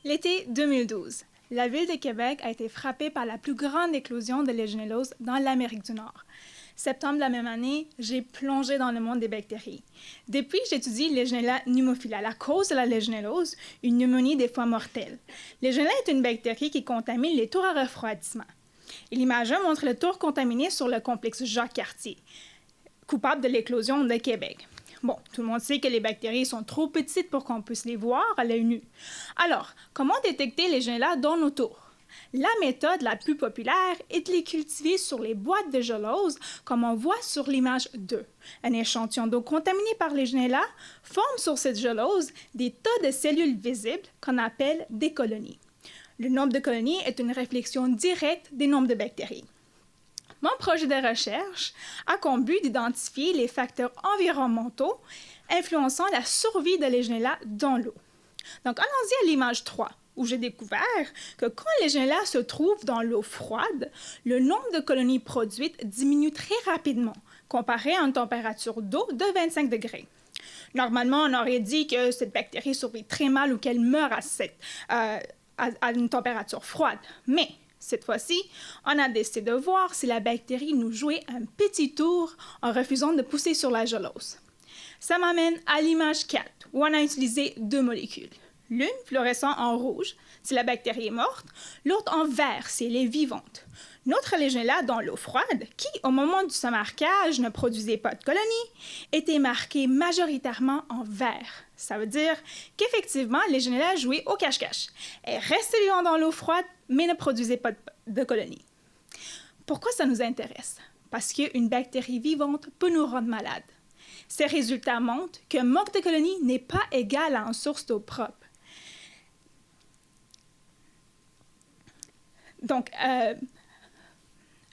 L'été 2012, la ville de Québec a été frappée par la plus grande éclosion de légionellose dans l'Amérique du Nord. Septembre de la même année, j'ai plongé dans le monde des bactéries. Depuis, j'étudie Legionella pneumophila, la cause de la légionellose, une pneumonie des fois mortelle. Legionella est une bactérie qui contamine les tours à refroidissement. Et l'image 1 montre le tour contaminé sur le complexe Jacques-Cartier, coupable de l'éclosion de Québec. Bon, tout le monde sait que les bactéries sont trop petites pour qu'on puisse les voir à l'œil nu. Alors, comment détecter les Legionella dans nos tours? La méthode la plus populaire est de les cultiver sur les boîtes de gelose, comme on voit sur l'image 2. Un échantillon d'eau contaminée par les Legionella forme sur cette gelose des tas de cellules visibles qu'on appelle des colonies. Le nombre de colonies est une réflexion directe des nombres de bactéries. Mon projet de recherche a comme but d'identifier les facteurs environnementaux influençant la survie de Legionella dans l'eau. Donc, allons-y à l'image 3, où j'ai découvert que quand Legionella se trouve dans l'eau froide, le nombre de colonies produites diminue très rapidement, comparé à une température d'eau de 25 degrés. Normalement, on aurait dit que cette bactérie survit très mal ou qu'elle meurt à une température froide, mais cette fois-ci, on a décidé de voir si la bactérie nous jouait un petit tour en refusant de pousser sur la gelose. Ça m'amène à l'image 4, où on a utilisé deux molécules. L'une fluorescent en rouge, si la bactérie est morte, l'autre en vert, si elle est vivante. Notre Legionella dans l'eau froide, qui, au moment de son marquage, ne produisait pas de colonies, était marquée majoritairement en vert. Ça veut dire qu'effectivement, Legionella jouait au cache-cache. Elle restait vivante dans l'eau froide, mais ne produisait pas de colonies. Pourquoi ça nous intéresse? Parce qu'une bactérie vivante peut nous rendre malades. Ces résultats montrent qu'un manque de colonies n'est pas égal à une source d'eau propre. Donc,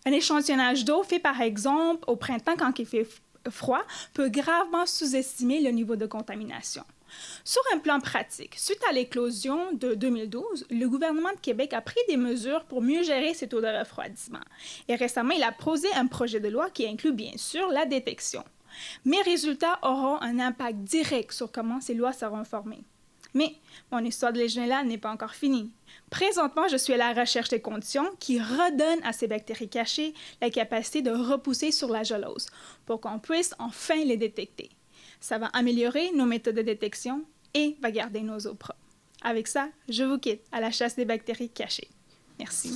un échantillonnage d'eau fait par exemple au printemps quand il fait froid peut gravement sous-estimer le niveau de contamination. Sur un plan pratique, suite à l'éclosion de 2012, le gouvernement de Québec a pris des mesures pour mieux gérer ces taux de refroidissement. Et récemment, il a posé un projet de loi qui inclut bien sûr la détection. Mes résultats auront un impact direct sur comment ces lois seront formées. Mais mon histoire de Legionella n'est pas encore finie. Présentement, je suis à la recherche des conditions qui redonnent à ces bactéries cachées la capacité de repousser sur la gelose pour qu'on puisse enfin les détecter. Ça va améliorer nos méthodes de détection et va garder nos eaux propres. Avec ça, je vous quitte à la chasse des bactéries cachées. Merci.